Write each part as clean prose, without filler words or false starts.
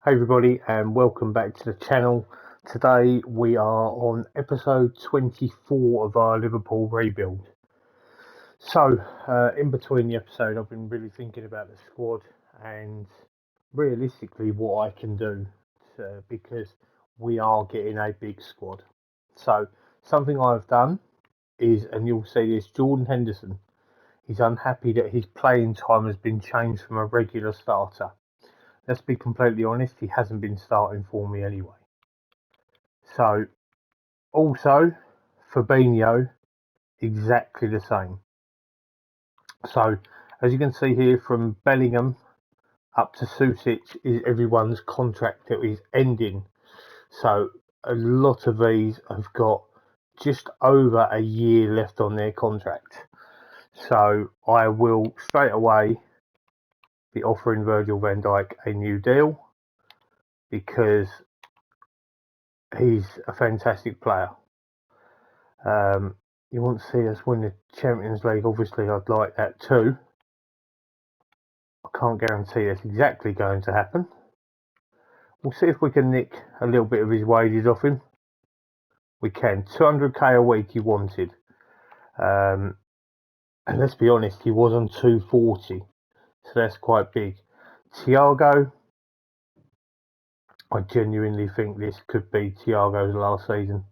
Hey everybody, and welcome back to the channel. Today we are on episode 24 of our Liverpool rebuild. So in between the episode I've been really thinking about the squad and realistically what I can do because we are getting a big squad. So something I've done is, and you'll see this, Jordan Henderson, he's unhappy that his playing time has been changed from a regular starter. Let's be completely honest, he hasn't been starting for me anyway. So, also, Fabinho, exactly the same. So, as you can see here, from Bellingham up to Susic is everyone's contract that is ending. So, a lot of these have got just over a year left on their contract. So, I will straight away be offering Virgil van Dijk a new deal because he's a fantastic player. You want to see us win the Champions League, obviously I'd like that too. I can't guarantee that's exactly going to happen. We'll see if we can nick a little bit of his wages off him. We can. 200k a week he wanted. And let's be honest, he was on 240. So that's quite big. Thiago, I genuinely think this could be Thiago's last season.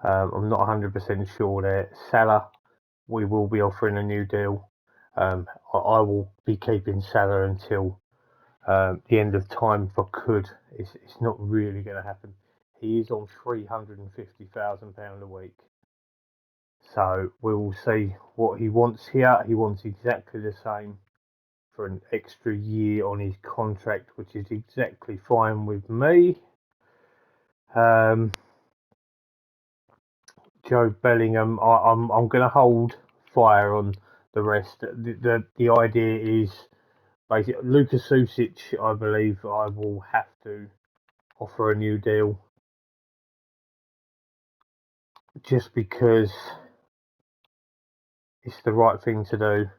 I'm not 100% sure there. Salah, we will be offering a new deal. I will be keeping Salah until the end of time if I could. It's not really going to happen. He is on £350,000 a week. So we will see what he wants here. He wants exactly the same for an extra year on his contract, which is exactly fine with me. Joe Bellingham, I'm going to hold fire on the rest. The idea is basically Lucas Susic. I believe I will have to offer a new deal just because it's the right thing to do.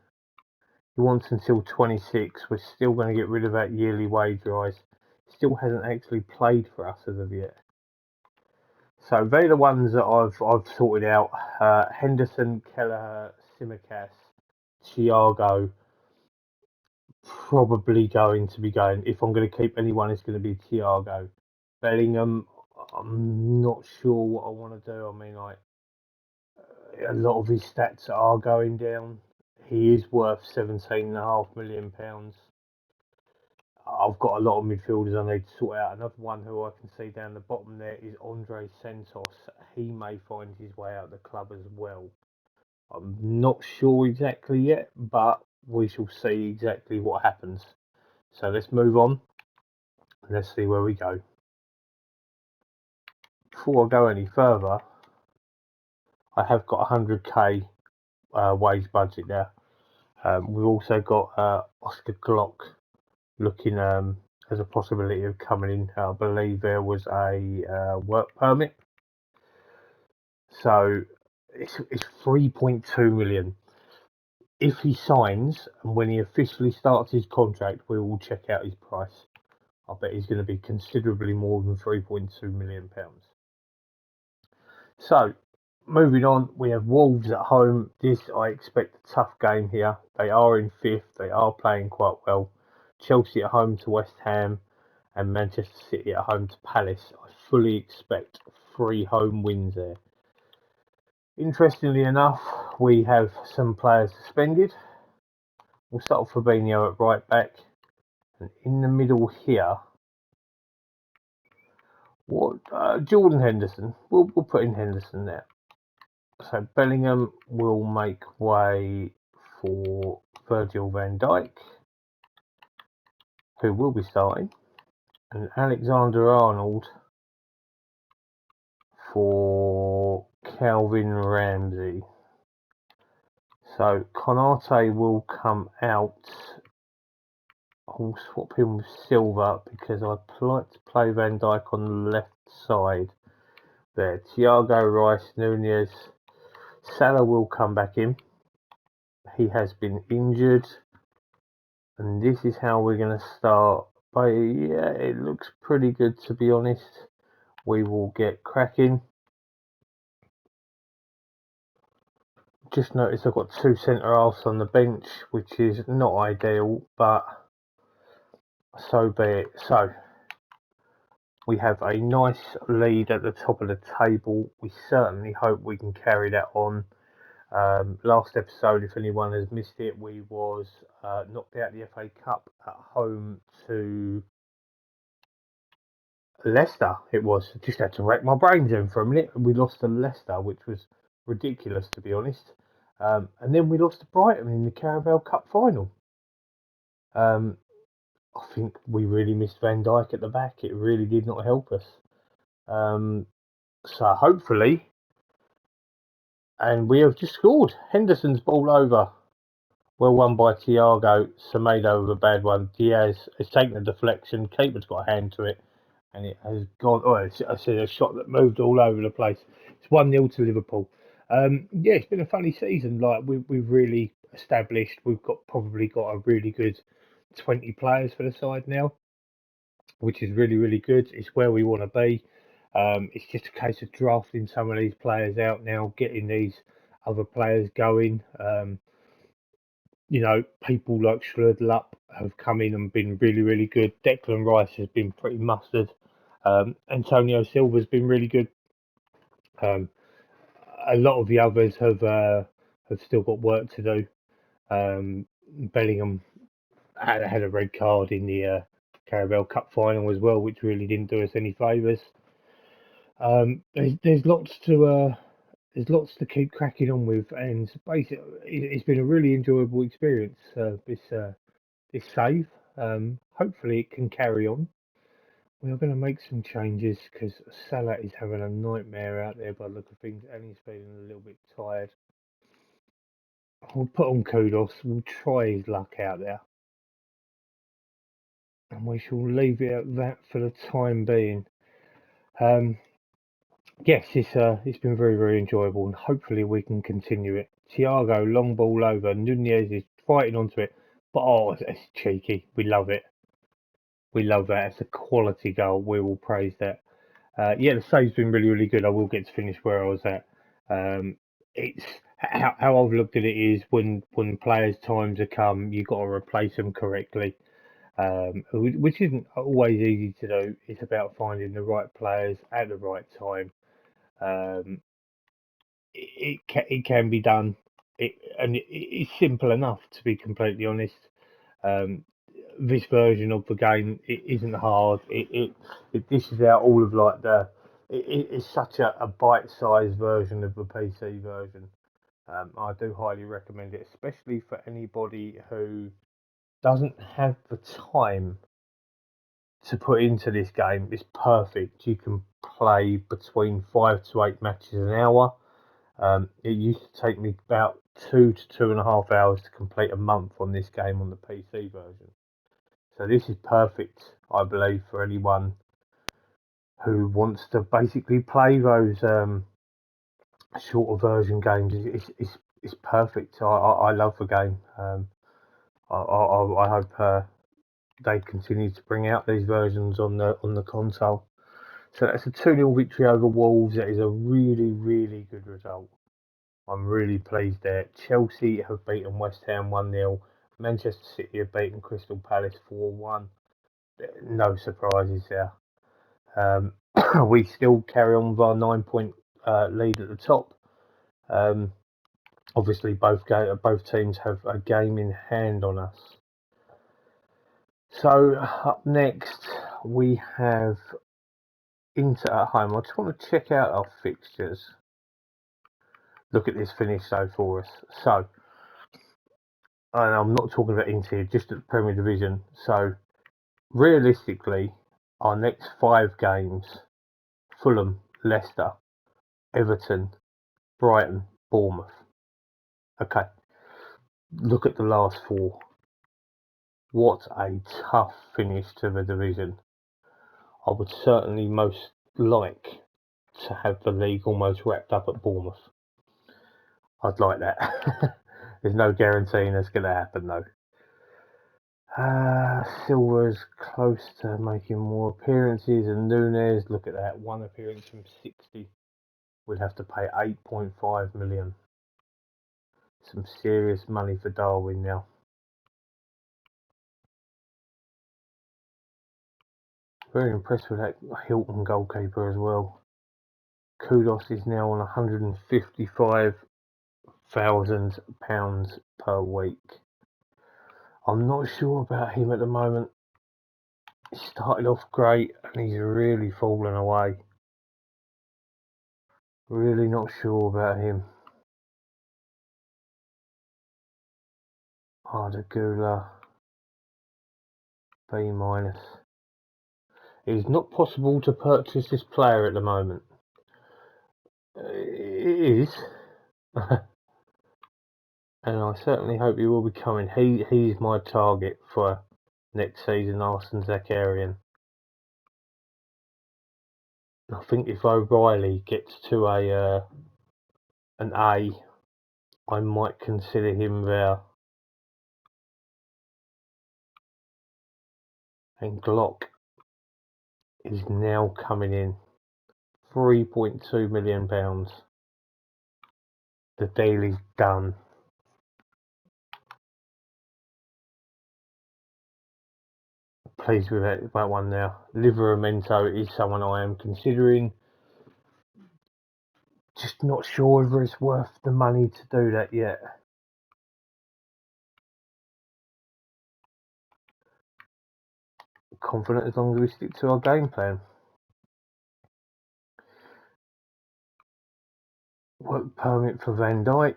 He wants until 26. We're still going to get rid of that yearly wage rise. Still hasn't actually played for us as of yet. So they're the ones that I've sorted out. Henderson, Kelleher, Simicas, Thiago, probably going to be going. If I'm going to keep anyone, it's going to be Thiago. Bellingham, I'm not sure what I want to do. I mean, like, a lot of his stats are going down. He is worth £17.5 million. I've got a lot of midfielders I need to sort out. Another one who I can see down the bottom there is Andre Santos. He may find his way out of the club as well. I'm not sure exactly yet, but we shall see exactly what happens. So let's move on. Let's see where we go. Before I go any further, I have got 100k wage budget there. We've also got Oscar Glock looking as a possibility of coming in. I believe there was a work permit. So it's 3.2 million. If he signs and when he officially starts his contract, we will check out his price. I bet he's going to be considerably more than 3.2 million pounds. So moving on, we have Wolves at home. This, I expect a tough game here. They are in fifth. They are playing quite well. Chelsea at home to West Ham and Manchester City at home to Palace. I fully expect 3 home wins there. Interestingly enough, we have some players suspended. We'll start with Fabinho at right back. And in the middle here, Jordan Henderson. We'll put in Henderson there. So Bellingham will make way for Virgil van Dijk, who will be starting, and Alexander-Arnold for Calvin Ramsey. So Konate will come out. I'll swap him with Silva because I'd like to play Van Dijk on the left side there. Thiago, Rice, Nunez. Salah will come back in. He has been injured. And this is how we're going to start But yeah, it looks pretty good, to be honest. We will get cracking. Just noticed I've got 2 centre halves on the bench, which is not ideal, but so be it. So we have a nice lead at the top of the table. We certainly hope we can carry that on. Last episode, if anyone has missed it, we was knocked out the FA Cup at home to Leicester. It was. I just had to rack my brains in for a minute. We lost to Leicester, which was ridiculous, to be honest. And then we lost to Brighton in the Carabao Cup final. I think we really missed Van Dijk at the back. It really did not help us. So hopefully, and we have just scored. Henderson's ball over. Well won by Thiago. Semedo with a bad one. Diaz has taken a deflection. Keeper's got a hand to it. And it has gone. Oh, I said a shot that moved all over the place. It's 1-0 to Liverpool. Yeah, it's been a funny season. Like we've really established. We've probably got a really good 20 players for the side now, which is really, really good. It's where we want to be. It's just a case of drafting some of these players out now, getting these other players going. People like Schröder have come in and been really, really good. Declan Rice has been pretty mustard. Antonio Silva's been really good. A lot of the others have still got work to do. Bellingham had a red card in the Carabao Cup final as well, which really didn't do us any favours. There's lots to keep cracking on with, and basically it's been a really enjoyable experience. This save. Hopefully it can carry on. We are going to make some changes because Salah is having a nightmare out there by the look of things, and he's feeling a little bit tired. We'll put on Kudos. We'll try his luck out there. And we shall leave it at that for the time being. Yes, it's been very, very enjoyable, and hopefully we can continue it. Thiago, long ball over. Nunez is fighting onto it, but it's cheeky. We love it. We love that. It's a quality goal. We will praise that. Yeah, the save's been really, really good. I will get to finish where I was at. It's how I've looked at it is when players' times have come, you've got to replace them correctly, which isn't always easy to do. It's about finding the right players at the right time. It can be done. It's simple enough, to be completely honest. This version of the game it isn't hard. It dishes out all of like it's such a bite-sized version of the PC version. I do highly recommend it, especially for anybody who doesn't have the time to put into this game. It's perfect. You can play between 5 to 8 matches an hour. It used to take me about 2 to 2.5 hours to complete a month on this game on the PC version. So this is perfect, I believe, for anyone who wants to basically play those shorter version games. It's perfect. I love the game. I hope they continue to bring out these versions on the console. So that's a 2-0 victory over Wolves. That is a really, really good result. I'm really pleased there. Chelsea have beaten West Ham 1-0. Manchester City have beaten Crystal Palace 4-1. No surprises there. We still carry on with our 9-point lead at the top. Obviously, both teams have a game in hand on us. So up next we have Inter at home. I just want to check out our fixtures. Look at this finish though for us. So, and I'm not talking about Inter, just at the Premier Division. So, realistically, our next 5 games: Fulham, Leicester, Everton, Brighton, Bournemouth. Okay, look at the last 4. What a tough finish to the division. I would certainly most like to have the league almost wrapped up at Bournemouth. I'd like that. There's no guaranteeing that's going to happen though. Silva's close to making more appearances, and Nunes, look at that, 1 appearance from 60. We'd have to pay 8.5 million. Some serious money for Darwin now. Very impressed with that Hilton goalkeeper as well. Kudos is now on £155,000 per week. I'm not sure about him at the moment. He started off great and he's really fallen away. Really not sure about him. Ardagula, B-. It is not possible to purchase this player at the moment. It is. And I certainly hope he will be coming. He's my target for next season, Arsene Zakarian. I think if O'Reilly gets to an A, I might consider him there. And Glock is now coming in. £3.2 million. The deal is done. Pleased with that one now. Livramento is someone I am considering. Just not sure whether it's worth the money to do that yet. Confident as long as we stick to our game plan. Work permit for Van Dijk.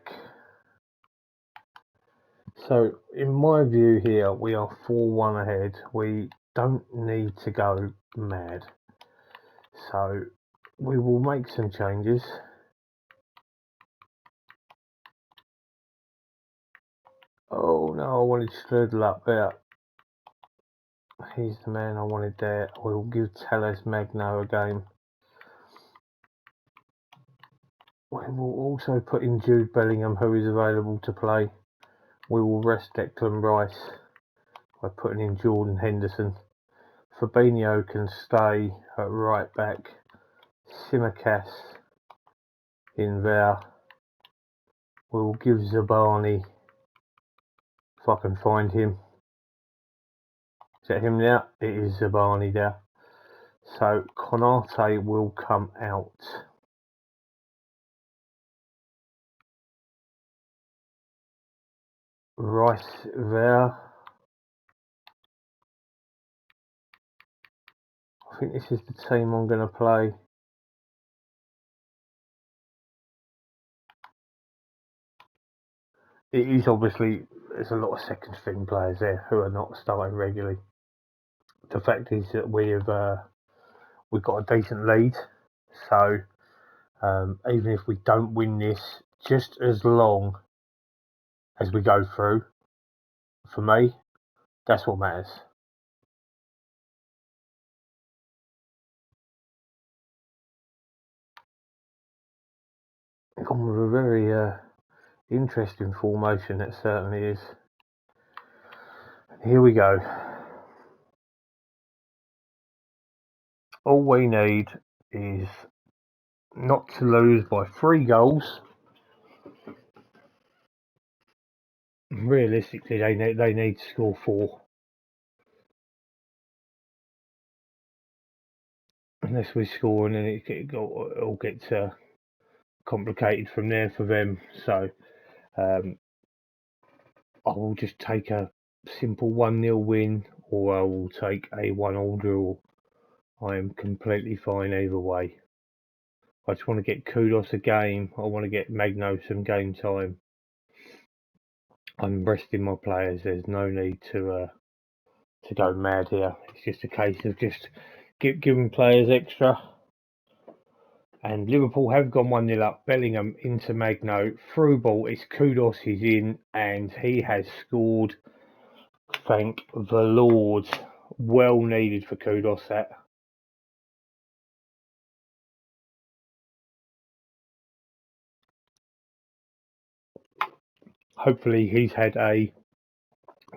So in my view here, we are 4-1 ahead. We don't need to go mad. So we will make some changes. Oh no, I wanted Strudel up there. He's the man I wanted there. We will give Telles Magno a game. We will also put in Jude Bellingham, who is available to play. We will rest Declan Rice by putting in Jordan Henderson. Fabinho can stay at right back. Simicas in there. We will give Zabani, if I can find him. Is that him now? It is Zabani there. So Konate will come out. Rice there. I think this is the team I'm going to play. It is obviously, there's a lot of second string players there who are not starting regularly. The fact is that we've got a decent lead, so even if we don't win this, just as long as we go through, for me, that's what matters. Gone with a very interesting formation, it certainly is. Here we go. All we need is not to lose by 3 goals. Realistically, they need to score 4. Unless we score, and then it gets complicated from there for them. So I will just take a simple 1-0 win, or I will take a 1-1 draw. I am completely fine either way. I just want to get Kudos a game. I want to get Magno some game time. I'm resting my players. There's no need to go mad here. It's just a case of just giving players extra. And Liverpool have gone 1-0 up. Bellingham into Magno. Through ball. It's Kudos. He's in. And he has scored. Thank the Lord. Well needed for Kudos that. Hopefully he's had a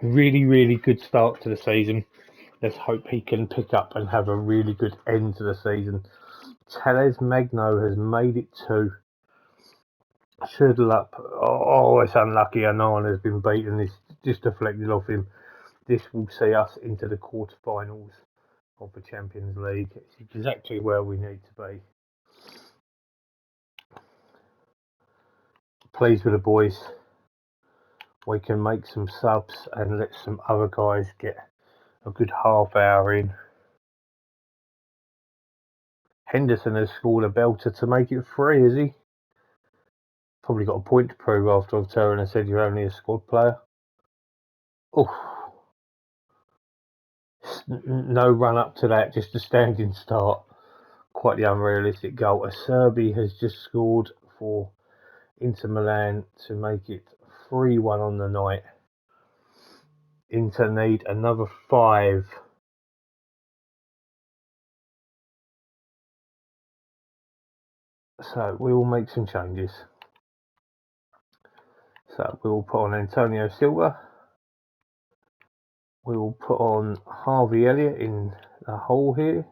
Really, really good start to the season. Let's hope he can pick up and have a really good end to the season. Telles Magno has made it to Shriddle up. Oh, it's unlucky. Anan has been beaten. It's just deflected off him. This will see us into the quarterfinals of the Champions League. It's exactly where we need to be. Pleased with the boys. We can make some subs and let some other guys get a good half hour in. Henderson has scored a belter to make it 3, has he? Probably got a point to prove after I've turned and said you're only a squad player. Oh, no run up to that, just a standing start. Quite the unrealistic goal. Acerbi has just scored for Inter Milan to make it 3-1 on the night. Inter need another 5. So we will make some changes. So we will put on Antonio Silva. We will put on Harvey Elliott in the hole here.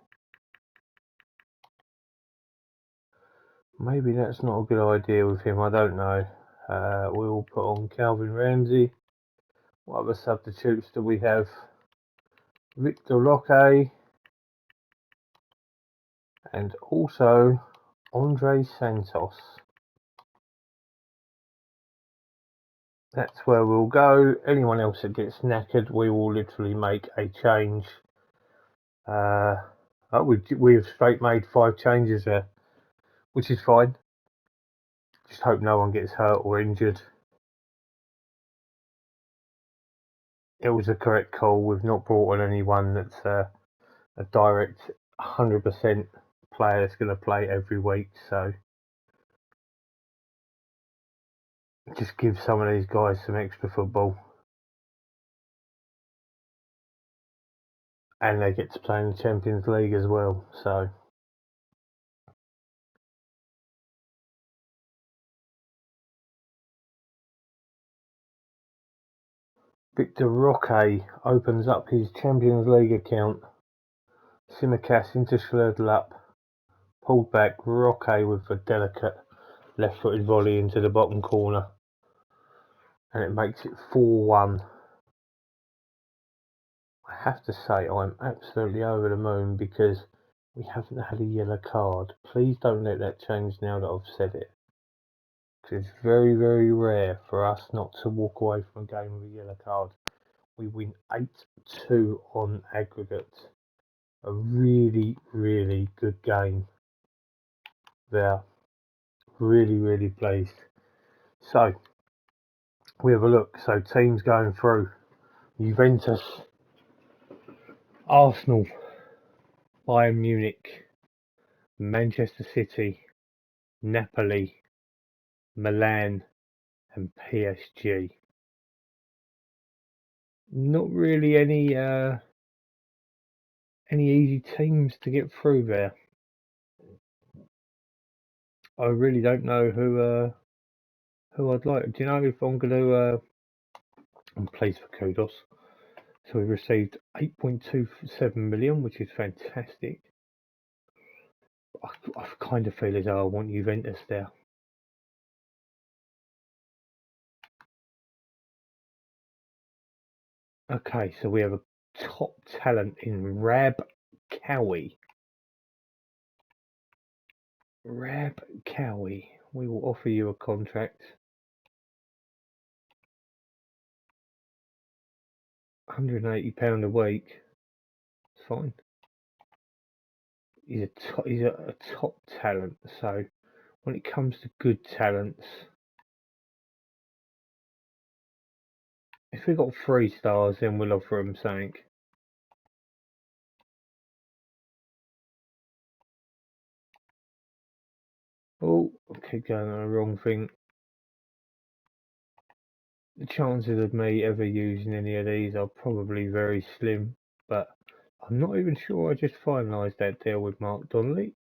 Maybe that's not a good idea with him, I don't know. We will put on Calvin Ramsey. What other substitutes do we have? Victor Roque. And also Andre Santos. That's where we'll go. Anyone else that gets knackered, we will literally make a change. We've straight made 5 changes there, which is fine. Just hope no one gets hurt or injured. It was a correct call. We've not brought on anyone that's a direct 100% player that's going to play every week. So just give some of these guys some extra football. And they get to play in the Champions League as well. So Victor Roque opens up his Champions League account. Simicast into Schledl up. Pulled back. Roque with a delicate left-footed volley into the bottom corner. And it makes it 4-1. I have to say I'm absolutely over the moon because we haven't had a yellow card. Please don't let that change now that I've said it. Because it's very, very rare for us not to walk away from a game with a yellow card. We win 8-2 on aggregate. A really, really good game there. Really, really pleased. So, we have a look. So, teams going through. Juventus, Arsenal, Bayern Munich, Manchester City, Napoli, Milan and PSG. Not really any easy teams to get through there. I really don't know who I'd like. Do you know if I'm going to? I'm pleased for kudos. So we received 8.27 million, which is fantastic. I kind of feel as though I want Juventus there. Okay, so we have a top talent in Rab Cowie. Rab Cowie. We will offer you a contract. £180 a week. It's fine. He's a top talent. So when it comes to good talents, if we got 3 stars, then we'll offer him something. Oh, I keep going on the wrong thing. The chances of me ever using any of these are probably very slim, but I'm not even sure I just finalised that deal with Mark Donnelly.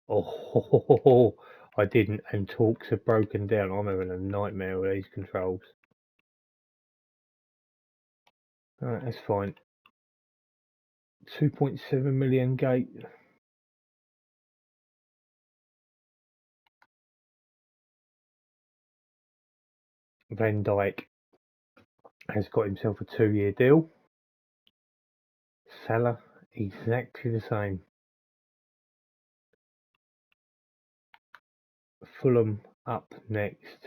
Oh, I didn't, and talks have broken down. I'm having a nightmare with these controls. Alright, that's fine. 2.7 million gate. Van Dijk has got himself a 2-year deal. Salah, exactly the same. Fulham up next.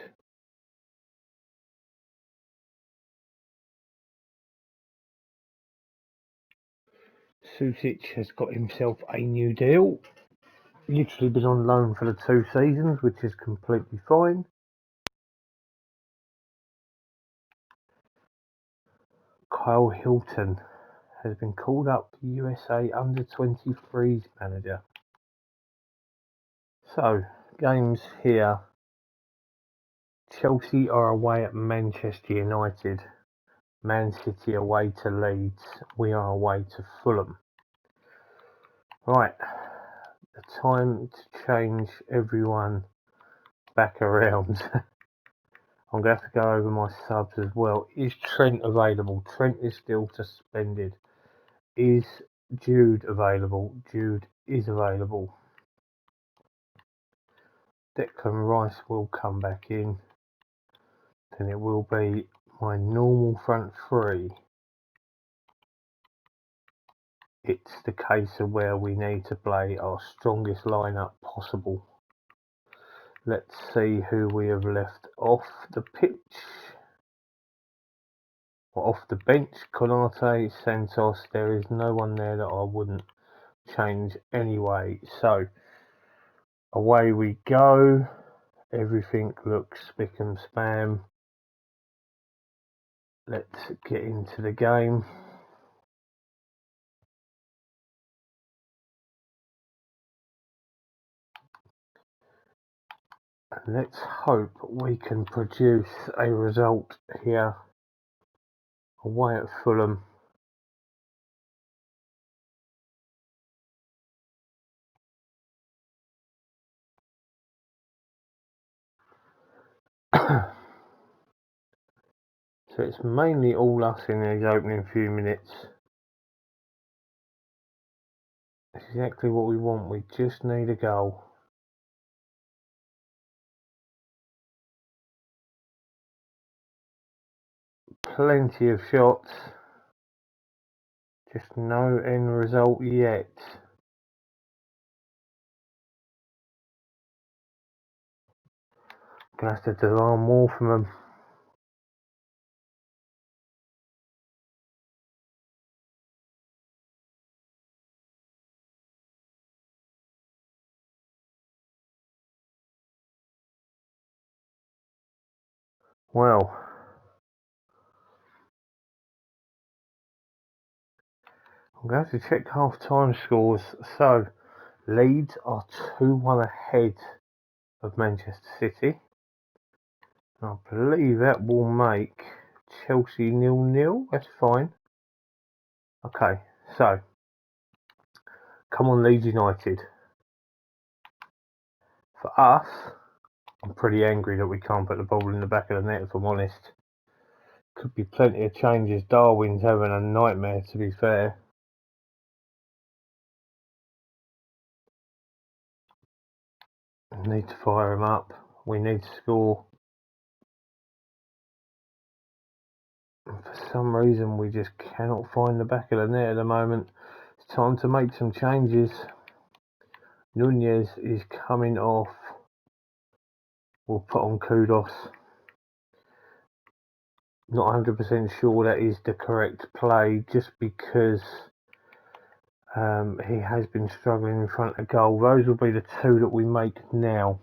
Susic has got himself a new deal. Literally been on loan for the 2 seasons, which is completely fine. Kyle Hilton has been called up USA under-23s manager. So, games here. Chelsea are away at Manchester United. Man City away to Leeds. We are away to Fulham. Right, the time to change everyone back around. I'm going to have to go over my subs as well. Is Trent available? Trent is still suspended. Is Jude available? Jude is available. Declan Rice will come back in. Then it will be my normal front three. It's the case of where we need to play our strongest lineup possible. Let's see who we have left off the pitch. Or off the bench. Konate, Santos. There is no one there that I wouldn't change anyway. So away we go. Everything looks spick and span. Let's get into the game. And let's hope we can produce a result here away at Fulham. So it's mainly all us in these opening few minutes. It's exactly what we want. We just need a goal. Plenty of shots. Just no end result yet. Gonna have to demand more from them. Well, I'm going to have to check half-time scores. So, Leeds are 2-1 ahead of Manchester City. I believe that will make Chelsea 0-0. That's fine. Okay, so come on, Leeds United. For us, I'm pretty angry that we can't put the ball in the back of the net, if I'm honest. Could be plenty of changes. Darwin's having a nightmare, to be fair. Need to fire him up. We need to score. For some reason, we just cannot find the back of the net at the moment. It's time to make some changes. Nunez is coming off. We'll put on Kudos. Not 100% sure that is the correct play, just because he has been struggling in front of goal. Those will be the two that we make now.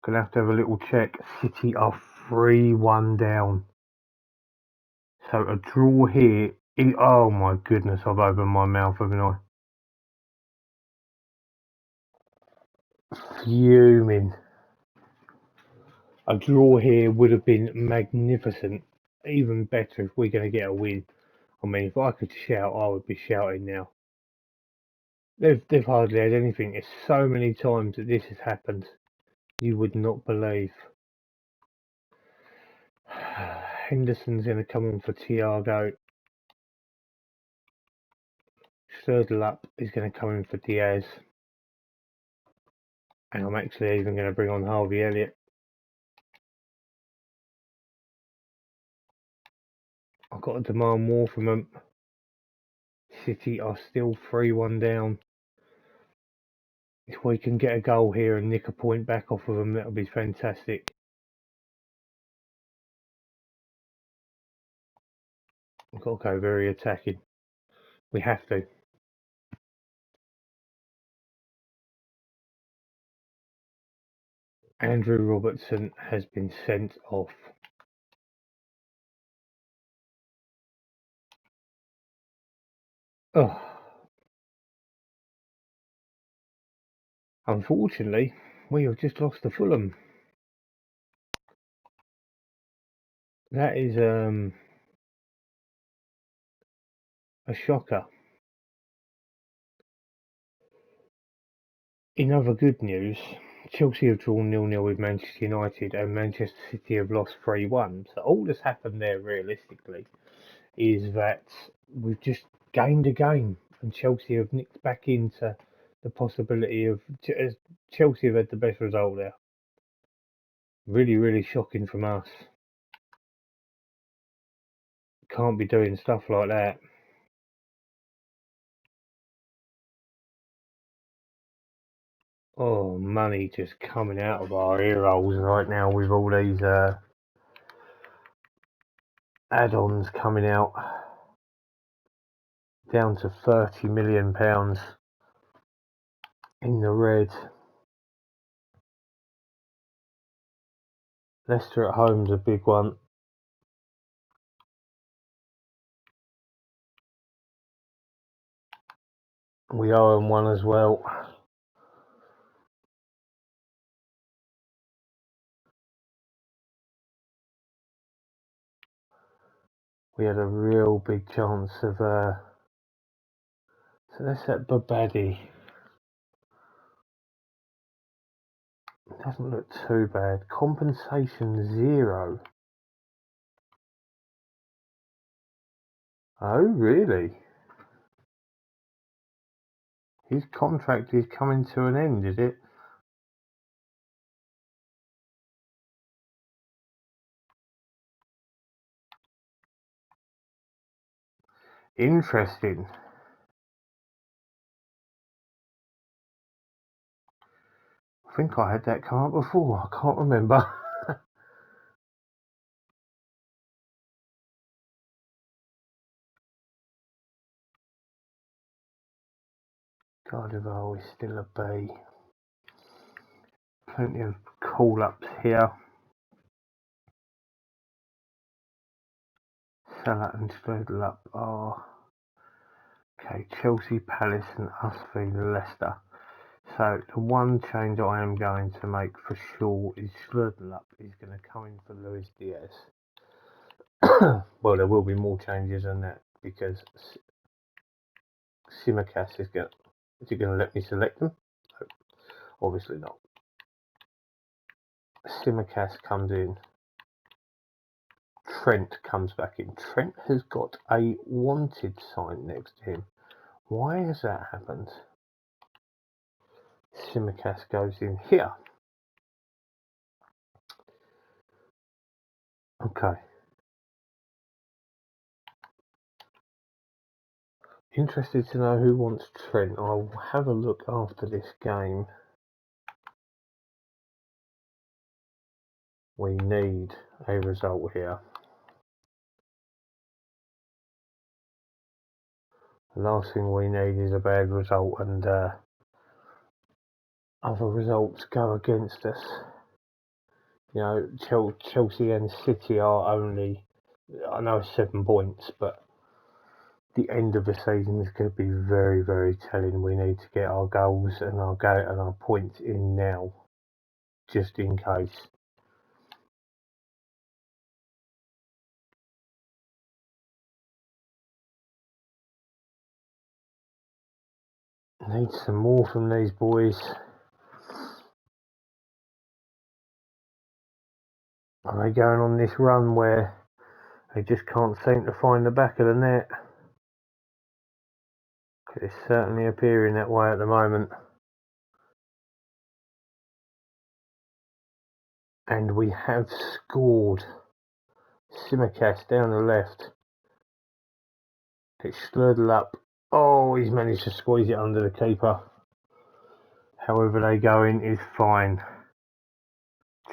Gonna have to have a little check. City are 3-1 down. So a draw here. Oh my goodness, I've opened my mouth, haven't I? Fuming. A draw here would have been magnificent. Even better if we're going to get a win. I mean, if I could shout, I would be shouting now. They've hardly had anything. It's so many times that this has happened. You would not believe. Henderson's going to come on for Thiago. Schürrle is going to come in for Diaz. And I'm actually even going to bring on Harvey Elliott. I've got to demand more from them. City are still 3-1 down. If we can get a goal here and nick a point back off of them, that'll be fantastic. We've got to go very attacking. We have to. Andrew Robertson has been sent off. Oh. Unfortunately, we have just lost to Fulham. That is a shocker. In other good news, Chelsea have drawn 0-0 with Manchester United and Manchester City have lost 3-1. So all that's happened there realistically is that we've just gained a game and Chelsea have nicked back into the possibility of Chelsea have had the best result there. Really, really shocking from us. Can't be doing stuff like that. Oh, money just coming out of our ear holes right now with all these add-ons coming out. Down to £30 million in the red. Leicester at home's a big one. We owe them one as well. We had a real big chance of so that's that Babadi. Doesn't look too bad. Compensation 0. Oh really? His contract is coming to an end, is it? Interesting. I think I had that come up before. I can't remember. Cardival is still a B. Plenty of call-ups here. Salah and Strudel up are okay. Chelsea, Palace, and us v Leicester. So the one change I am going to make for sure is Strudel up is going to come in for Luis Diaz. Well, there will be more changes than that because Simicast is going. Is he going to let me select them? No, obviously not. Simicast comes in. Trent comes back in. Trent has got a wanted sign next to him. Why has that happened? Simicast goes in here. Okay. Interested to know who wants Trent. I'll have a look after this game. We need a result here. The last thing we need is a bad result and other results go against us. You know, Chelsea and City are only, I know 7 points, but the end of the season is going to be very, very telling. We need to get our goals and our points in now, just in case. Need some more from these boys. Are they going on this run where They just can't seem to find the back of the net. It's certainly appearing that way at the moment. And we have scored. Simicast down the left. It's Slurtle up. Oh, he's managed to squeeze it under the keeper. However they go in is fine.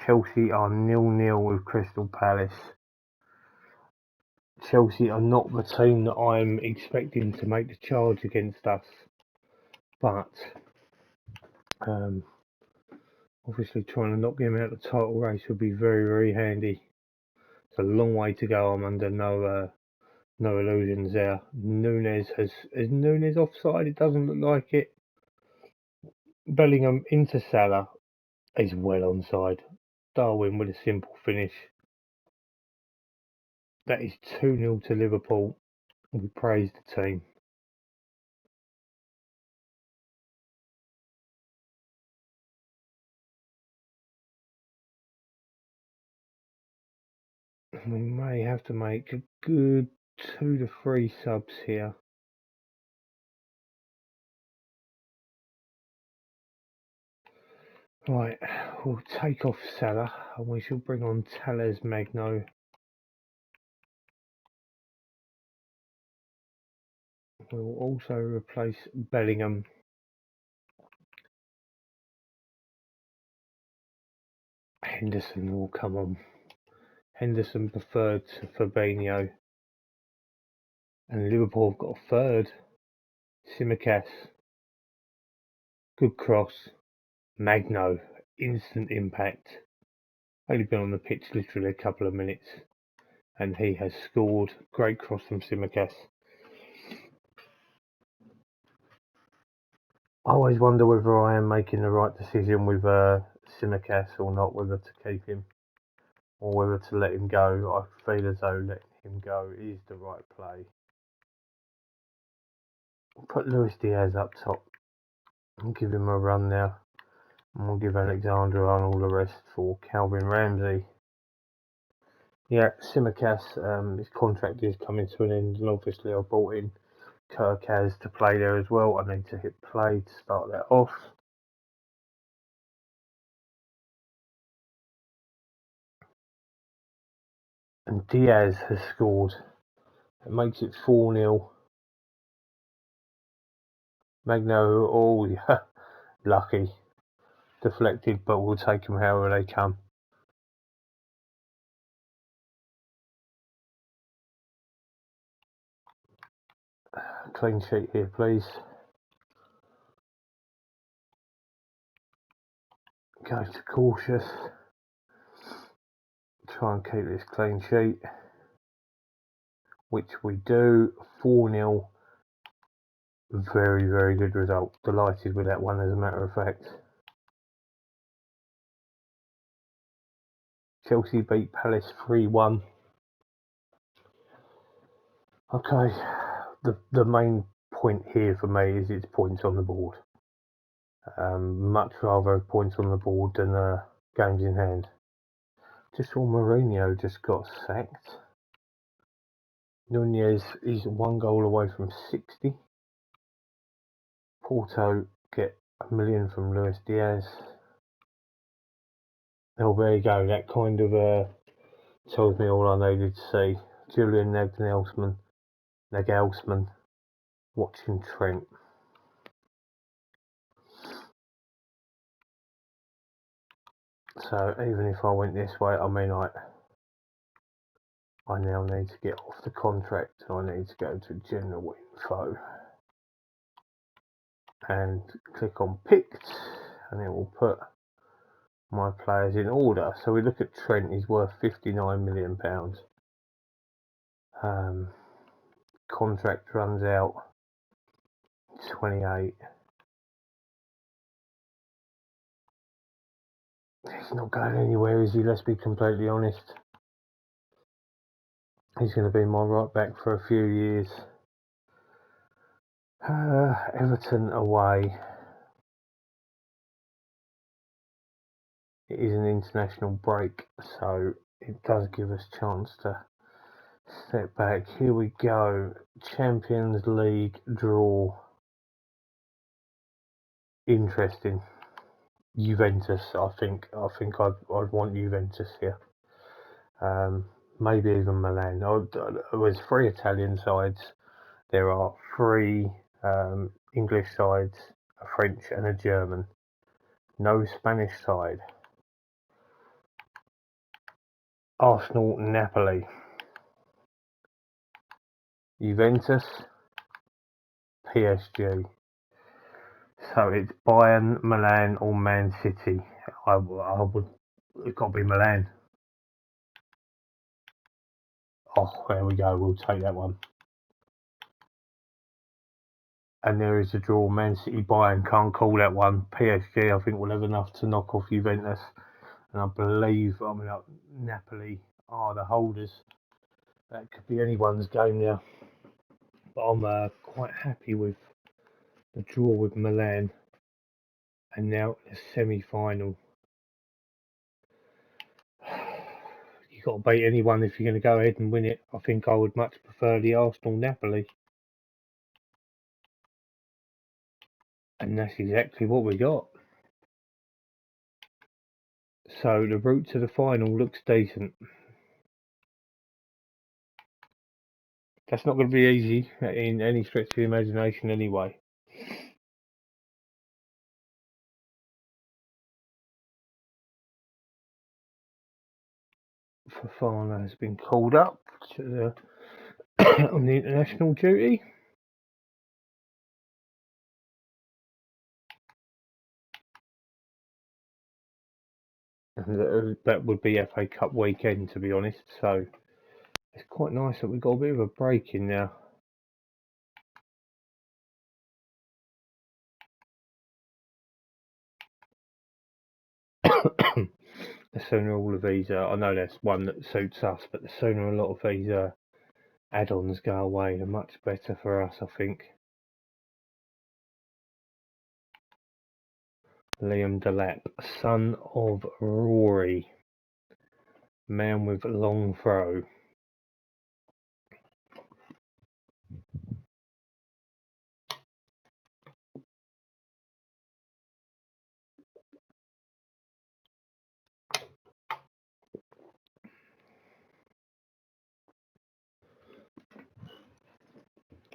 Chelsea are 0-0 with Crystal Palace. Chelsea are not the team that I'm expecting to make the charge against us. But obviously trying to knock them out of the title race would be very, very handy. It's a long way to go. I'm under no illusions there. Is Nunes offside? It doesn't look like it. Bellingham into Salah is well onside. Darwin with a simple finish. That is 2-0 to Liverpool. We praise the team. We may have to make a good 2 to 3 subs here. Right, we'll take off Salah and we shall bring on Telles Magno. We'll also replace Bellingham. Henderson will come on. Henderson preferred to Fabinho. And Liverpool have got a third. Simicast. Good cross. Magno. Instant impact. Only been on the pitch literally a couple of minutes. And he has scored. Great cross from Simicast. I always wonder whether I am making the right decision with Simicast or not, whether to keep him or whether to let him go. I feel as though letting him go is the right play. We'll put Luis Diaz up top and give him a run now. And we'll give Alexander and all the rest for Calvin Ramsey. Yeah, Simicast, his contract is coming to an end, and obviously I brought in Kirkaz to play there as well. I need to hit play to start that off. And Diaz has scored. It makes it 4-0. Magno, oh yeah, lucky. Deflected, but we'll take them however they come. Clean sheet here, please. Go to cautious. Try and keep this clean sheet, which we do. 4-0. Very, very good result. Delighted with that one, as a matter of fact. Chelsea beat Palace 3-1. Okay, the main point here for me is it's points on the board. Much rather points on the board than games in hand. Just saw Mourinho just got sacked. Nunez is 1 goal away from 60. Porto get $1 million from Luis Diaz. Oh, there you go. That kind of tells me all I needed to see. Julian Nagelsmann watching Trent. So even if I went this way, I mean, I now need to get off the contract. I need to go to general info and click on picked, and it will put my players in order. So we look at Trent. He's worth £59 million. Contract runs out 28. He's not going anywhere, is he? Let's be completely honest. He's going to be my right back for a few years. Everton away. It is an international break, so it does give us a chance to Step back. Here we go. Champions League draw. Interesting. Juventus. I think I'd want Juventus here. Maybe even Milan. There's 3 Italian sides. There are 3 English sides, a French and a German. No Spanish side. Arsenal, Napoli. Juventus, PSG. So it's Bayern, Milan, or Man City. I would. It's got to be Milan. Oh, there we go. We'll take that one. And there is a draw. Man City, Bayern. Can't call that one. PSG, I think, will have enough to knock off Juventus. And I believe, Napoli are the holders. That could be anyone's game now. But I'm quite happy with the draw with Milan. And now the semi-final. You've got to beat anyone if you're going to go ahead and win it. I think I would much prefer the Arsenal-Napoli. And that's exactly what we got. So the route to the final looks decent. That's not going to be easy in any stretch of the imagination anyway. Fofana has been called up to on the international duty. And that would be FA Cup weekend, to be honest. So it's quite nice that we've got a bit of a break in now. The sooner all of these, I know that's one that suits us, but the sooner a lot of these add-ons go away, the much better for us, I think. Liam Delap, son of Rory, man with long throw.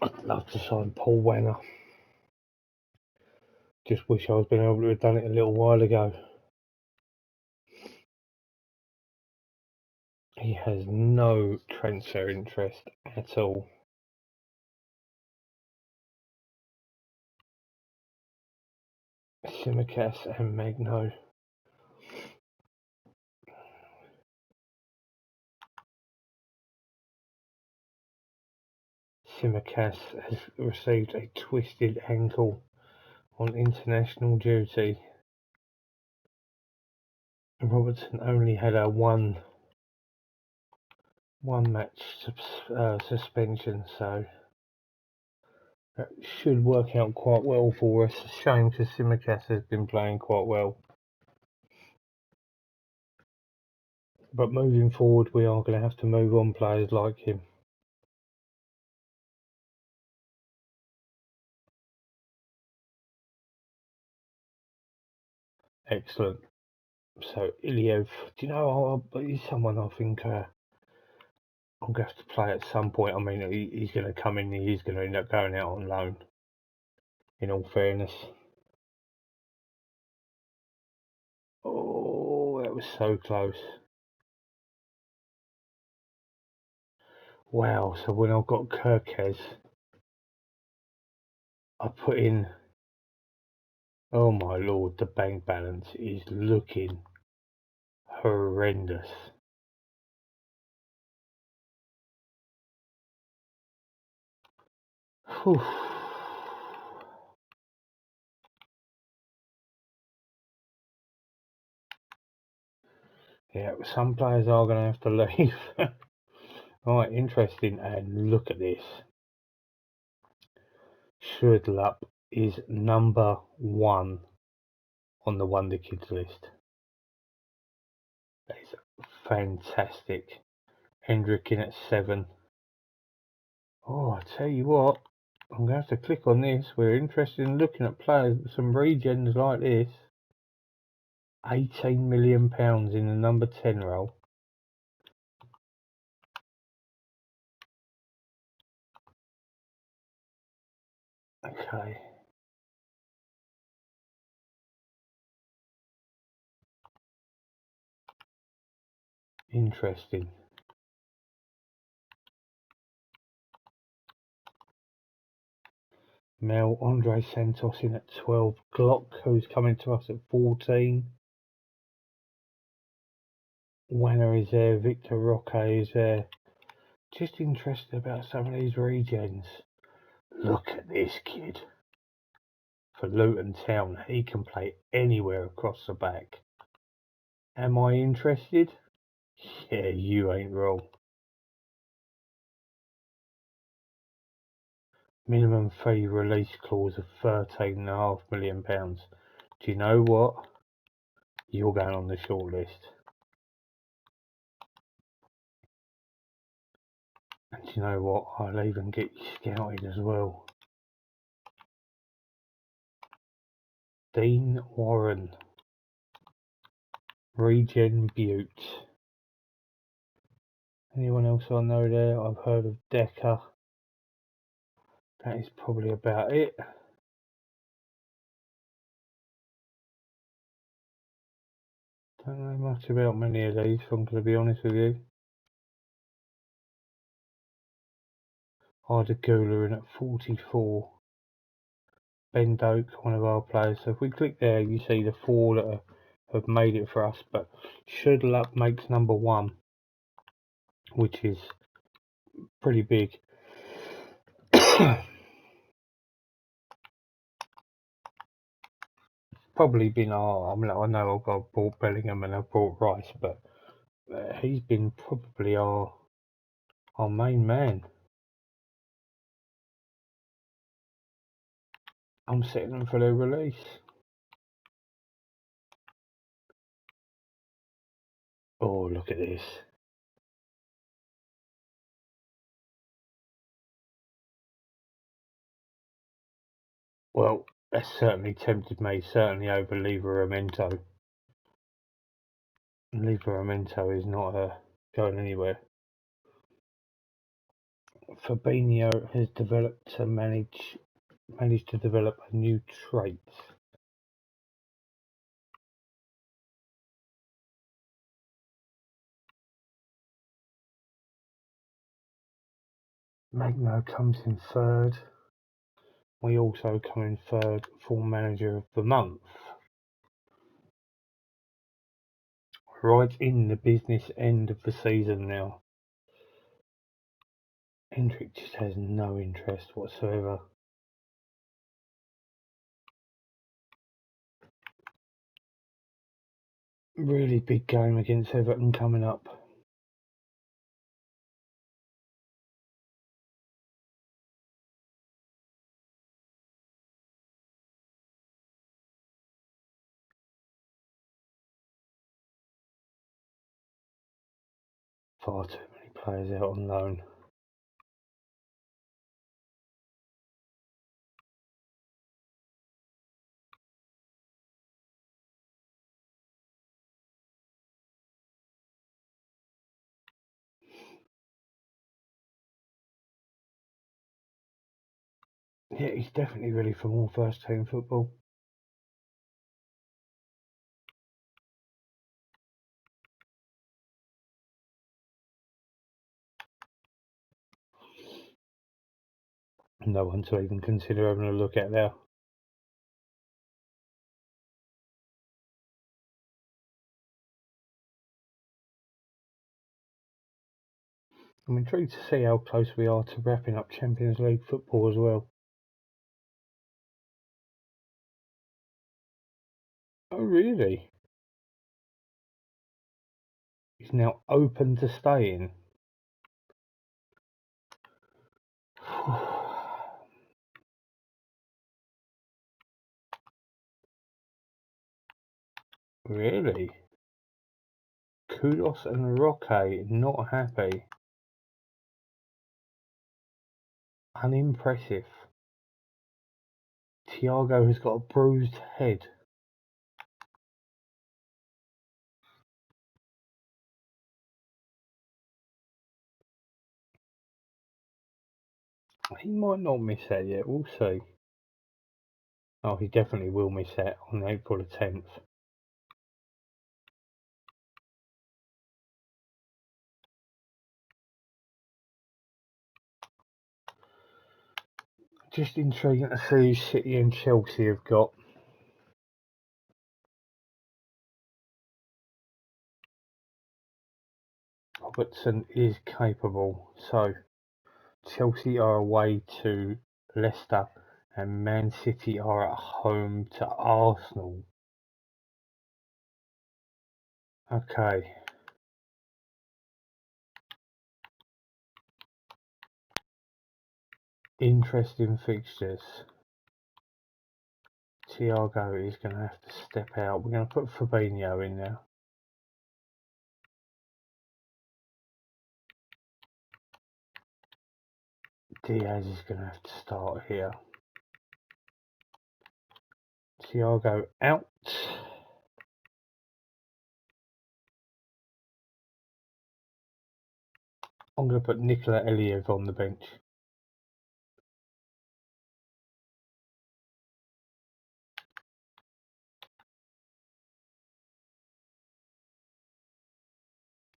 I'd love to sign Paul Wenger. Just wish I was been able to have done it a little while ago. He has no transfer interest at all. Simicast and Magno. Simicast has received a twisted ankle on international duty. Robertson only had a one match suspension, so that should work out quite well for us. Shame because Simicast has been playing quite well. But moving forward, we are going to have to move on players like him. Excellent. So Iliev, do you know, he's someone I think I'm going to have to play at some point. I mean, he's going to come in, he's going to end up going out on loan, in all fairness. Oh, that was so close. Wow, so when I've got Kirkes, I put in, oh my lord, the bank balance is looking horrendous. Whew. Yeah, some players are going to have to leave. Right, interesting, and look at this. Schürrle is number 1 on the Wonder Kids list. That is fantastic. Hendrick in at 7. Oh, I tell you what, I'm going to have to click on this. We're interested in looking at players with some regens like this. £18 million in the number 10 role. Okay. Interesting. Mel Andre Santos in at 12. Glock, who's coming to us at 14. Wanner is there. Victor Roque is there. Just interested about some of these regens. Look at this kid. For Luton Town, he can play anywhere across the back. Am I interested? Yeah, you ain't wrong. Minimum fee release clause of £13.5 million. Do you know what? You're going on the shortlist. And do you know what? I'll even get you scouted as well. Dean Warren. Regen Butte. Anyone else I know there? I've heard of Decker. That is probably about it. Don't know much about many of these, if I'm going to be honest with you. Ardagula in at 44. Ben Doak, one of our players. So if we click there, you see the 4 that have made it for us. But Shudlup makes number 1, which is pretty big. Probably been I know I've bought Bellingham and I've bought Rice, but he's been probably our main man. I'm setting them for their release. Oh, look at this. Well, that's certainly tempted me, certainly over Liverpool. Liverpool is not going anywhere. Fabinho has managed to develop a new trait. Magno comes in third. We also come in third for Manager of the Month. Right in the business end of the season now. Hendrick just has no interest whatsoever. Really big game against Everton coming up. Far too many players out on loan. Yeah, he's definitely ready for more first team football. No one to even consider having a look at there. I'm intrigued to see how close we are to wrapping up Champions League football as well. Oh, really? He's now open to staying. Really? Kudos and Roque not happy. Unimpressive. Thiago has got a bruised head. He might not miss that yet, we'll see. Oh, he definitely will miss that on April the 10th. Just intriguing to see who City and Chelsea have got. Robertson is capable, so Chelsea are away to Leicester and Man City are at home to Arsenal. Okay. Interesting fixtures. Thiago is going to have to step out. We're going to put Fabinho in there. Diaz is going to have to start here. Thiago out. I'm going to put Nikola Eliev on the bench.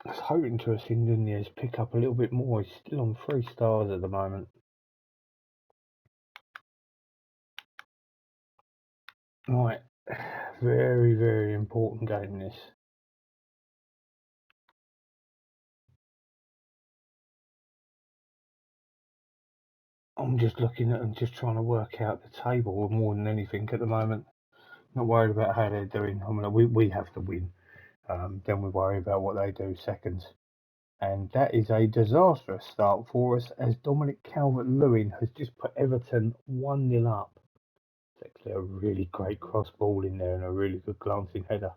I was hoping to have seen Nunez pick up a little bit more. He's still on 3 stars at the moment. Right. Very, very important game this. I'm just looking at and just trying to work out the table more than anything at the moment. Not worried about how they're doing. I mean, we have to win. Then we worry about what they do seconds. And that is a disastrous start for us as Dominic Calvert-Lewin has just put Everton 1-0 up. It's actually a really great cross ball in there and a really good glancing header.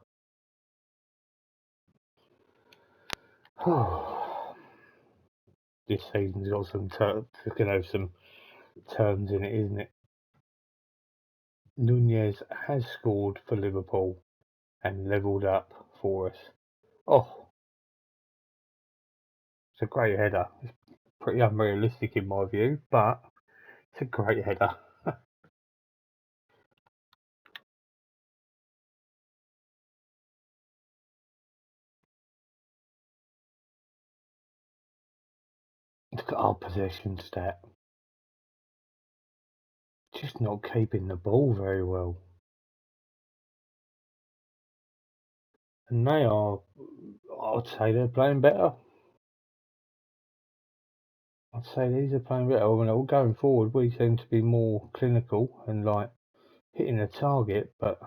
This season's got some some turns in it, isn't it? Nunez has scored for Liverpool and levelled up for us. Oh, it's a great header. It's pretty unrealistic in my view, but it's a great header. Look at our possession stat. Just not keeping the ball very well. And they are, I'd say they're playing better. I'd say these are playing better. I mean, going forward, we seem to be more clinical and like hitting the target, but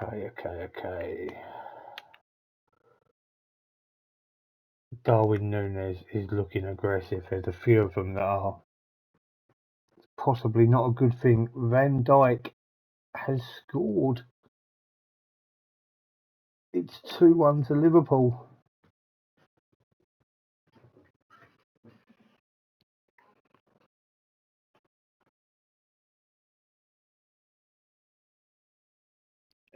okay. Darwin Núñez is looking aggressive. There's a few of them that are possibly not a good thing. Van Dijk has scored. It's 2-1 to Liverpool.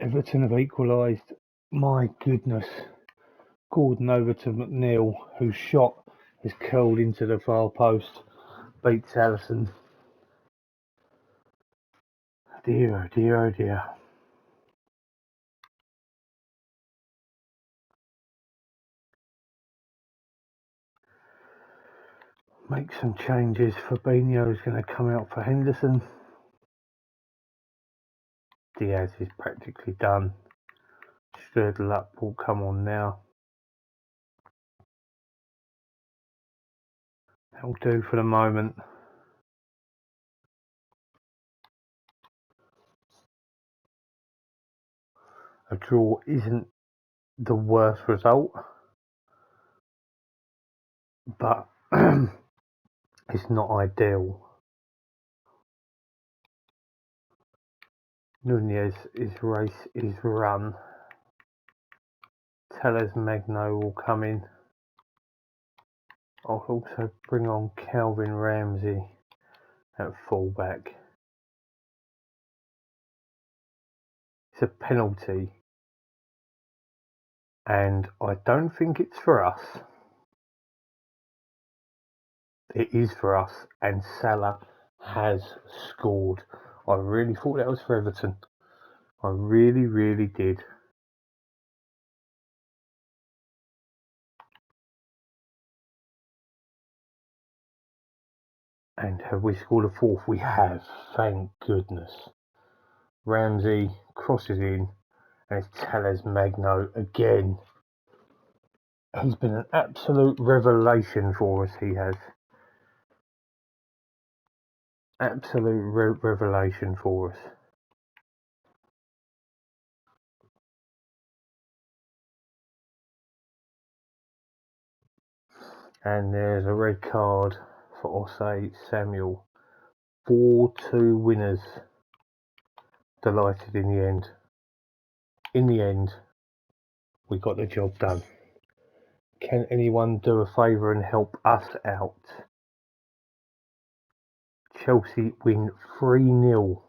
Everton have equalised. My goodness. Gordon over to McNeil, whose shot is curled into the far post. Beats Alisson. Dear, oh dear, oh dear. Make some changes. Fabinho is going to come out for Henderson. Diaz is practically done. Sturdy up will come on now. That'll do for the moment. A draw isn't the worst result, but it's not ideal. Nunez, his race is run. Tellers Magno will come in. I'll also bring on Calvin Ramsey at fullback. It's a penalty, and I don't think it's for us. It is for us, and Salah has scored. I really thought that was for Everton. I really, really did. And have we scored a fourth? We have, thank goodness. Ramsey crosses in, and it's Tellers Magno again. He's been an absolute revelation for us, he has. Absolute revelation for us. And there's a red card for Osei Samuel. 4-2 winners. Delighted in the end. In the end, we got the job done. Can anyone do a favour and help us out? Chelsea win 3-0.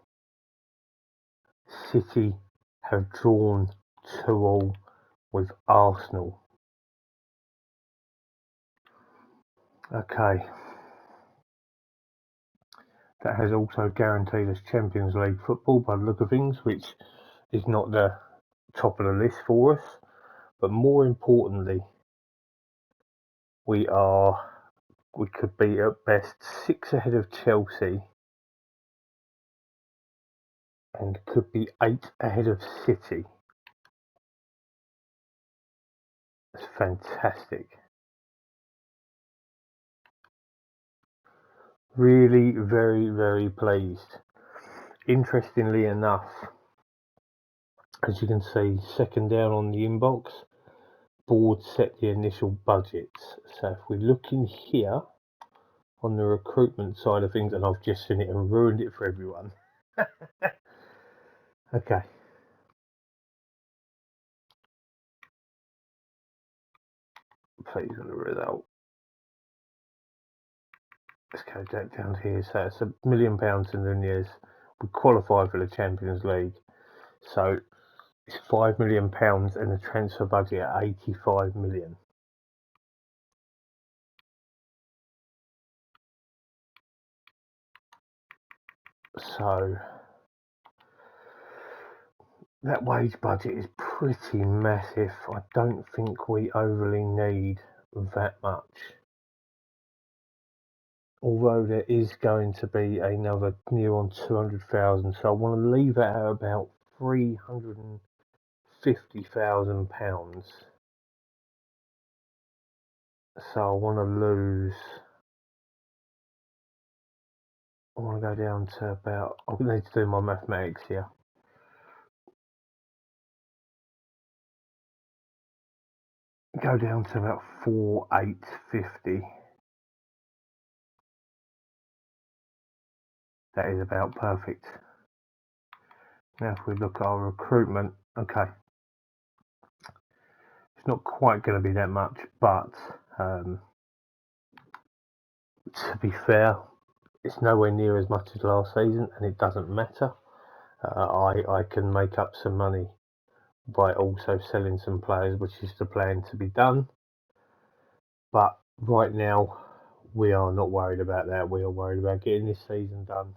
City have drawn 2-2 with Arsenal. Okay. That has also guaranteed us Champions League football by the look of things, which is not the top of the list for us. But more importantly, we could be at best 6 ahead of Chelsea and could be 8 ahead of City. That's fantastic. Really very, very pleased. Interestingly enough, as you can see, second down on the inbox, board set the initial budgets. So if we look in here on the recruitment side of things, and I've just seen it and ruined it for everyone. Okay. Please on the result. Let's go down here. So it's £1 million in Nunez. We qualified for the Champions League. So it's £5 million and the transfer budget at 85 million. So that wage budget is pretty massive. I don't think we overly need that much. Although there is going to be another near on 200,000, so I want to leave that at about £350,000. So I want to go down to about, I need to do my mathematics here. Go down to about 4,850. That is about perfect. Now if we look at our recruitment, okay. It's not quite going to be that much, but to be fair, it's nowhere near as much as last season, and it doesn't matter. I can make up some money by also selling some players, which is the plan to be done. But right now, we are not worried about that. We are worried about getting this season done.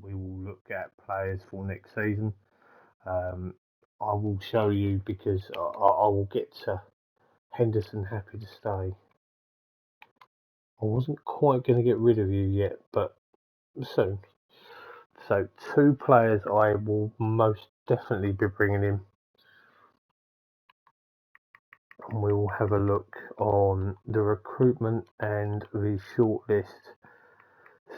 We will look at players for next season. I will show you because I will get to Henderson happy to stay. I wasn't quite going to get rid of you yet, but soon. So 2 players I will most definitely be bringing in. And we will have a look on the recruitment and the shortlist.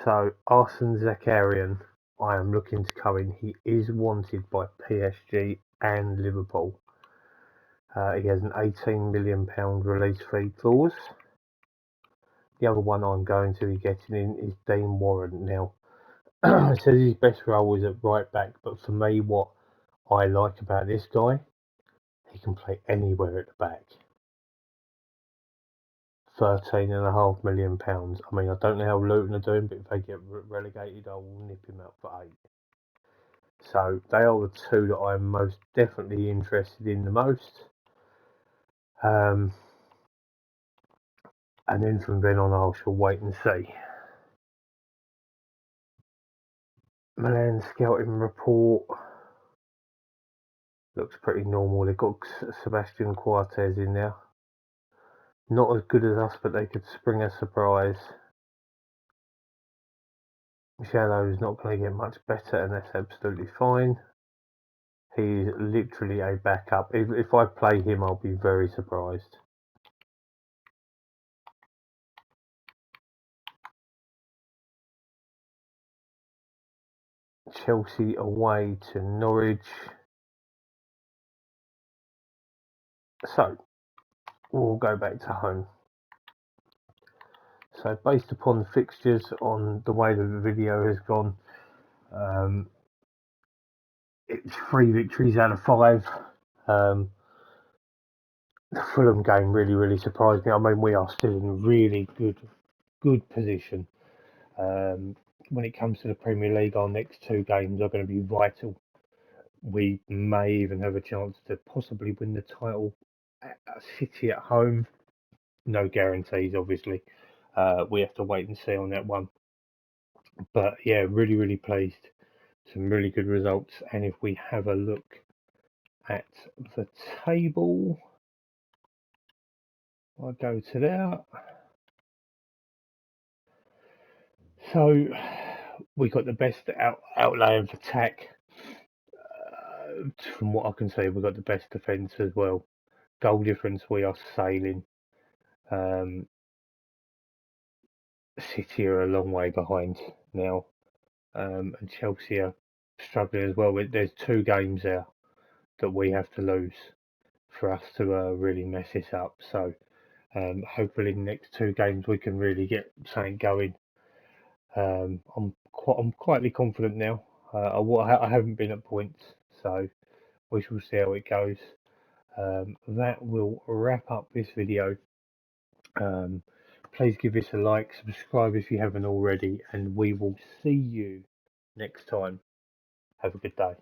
So Arsene Zakarian, I am looking to come in. He is wanted by PSG and Liverpool. He has an £18 million release fee clause. The other one I'm going to be getting in is Dean Warren. Now, it says his best role is at right back, but for me, what I like about this guy, He can play anywhere at the back. £13.5 million. I mean, I don't know how Luton are doing, but if they get relegated, I will nip him out for 8. So they are the two that I'm most definitely interested in the most. And then from then on, I shall wait and see. Milan scouting report looks pretty normal. They've got Sebastian Cortez in there. Not as good as us, but they could spring a surprise. Shallow is not going to get much better, and that's absolutely fine. He's literally a backup. If I play him, I'll be very surprised. Chelsea away to Norwich. So, we'll go back to home. So, based upon the fixtures, on the way that the video has gone, it's 3 victories out of 5. The Fulham game really surprised me. I mean, we are still in really good position. When it comes to the Premier League, our next 2 games are going to be vital. We may even have a chance to possibly win the title at City at home. No guarantees, obviously. We have to wait and see on that one. But yeah, really pleased. Some really good results. And if we have a look at the table, I'll go to there. So we got the best outlay of attack. From what I can see, we've got the best defence as well. Goal difference, we are sailing. City are a long way behind now, and Chelsea are struggling as well. There's 2 games there that we have to lose for us to really mess this up. So hopefully in the next 2 games we can really get something going. I'm quietly confident now. I haven't been at points, so we shall see how it goes. That will wrap up this video. Please give this a like, subscribe if you haven't already, and we will see you next time. Have a good day.